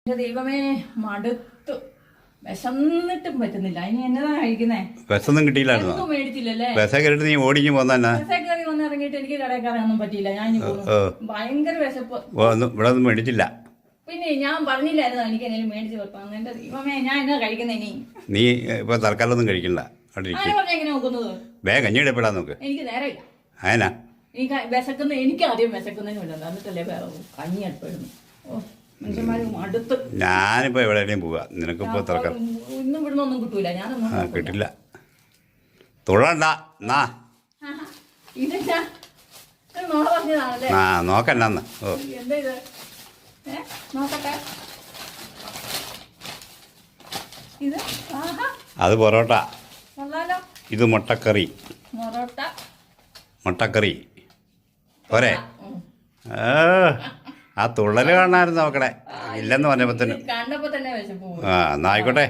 എന്റെ ദൈവമേ മടുത്തു. വിശന്നിട്ടും പറ്റുന്നില്ല. ഇനി എന്നതാ കഴിക്കുന്നേ? ബസ്സൊന്നും കിട്ടിയില്ലായിരുന്നു. ഒന്നും മേടിച്ചില്ലല്ലേ? ബസ്സേ കയറിട്ട് നീ ഓടിഞ്ഞു പോന്നെ. ബസ്സേ കയറി വന്ന് ഇറങ്ങിയിട്ട് എനിക്ക് കടയിൽ കയറാനൊന്നും പറ്റിയില്ല. ഞാൻ ഇനി പോകുന്നു. ഭയങ്കര വിശപ്പ്. ഇവിടെ ഒന്നും മേടിച്ചില്ല. പിന്നെ ഞാൻ പറഞ്ഞില്ലായിരുന്നു എനിക്ക് എന്തെങ്കിലും മേടിച്ച് വെക്കണം. എന്റെ ദൈവമേ ഞാൻ എന്നാ കഴിക്കുന്നേ? നീ ഇപ്പൊ തൽക്കാലം ഒന്നും കഴിക്കണ്ട. അങ്ങനെ പറഞ്ഞ എങ്ങനെ നോക്കുന്നത്? വേഗം കഞ്ഞി ഇടപെടാൻ നോക്ക്. എനിക്ക് നേരമില്ല. അതിനാ എനിക്ക് ആദ്യം വിശക്കുന്നതിനുമില്ല. എന്നിട്ടല്ലേ കഞ്ഞി അടുപ്പെടുന്നു. ഓ മനുഷ്യന്മാര് അടുത്ത്. ഞാനിപ്പോ എവിടെയും പോവാ. നിനക്കിപ്പോ തൽക്കാലം ഇന്നും ഇവിടുന്ന് ഒന്നും കിട്ടൂല. ഞാനൊന്നും കിട്ടില്ല. തുള്ളണ്ട എന്നാ ഇതെന്താ നോള പറഞ്ഞതാണല്ലേ? നോക്കണ്ടെന്ന്. ഓ എന്താ ഇത്? നോക്കട്ടെ. ഇത് അത് പൊറോട്ട. കൊള്ളാലോ. ഇത് മുട്ടക്കറി. മുട്ടക്കറി പോരെ? ആ തുള്ളല് കാണാമായിരുന്നു നോക്കണേ. ഇല്ലെന്ന് പറഞ്ഞപ്പോ തന്നെ. കണ്ടപ്പോ തന്നെ വിശപ്പ്. എന്നാ ആയിക്കോട്ടെ.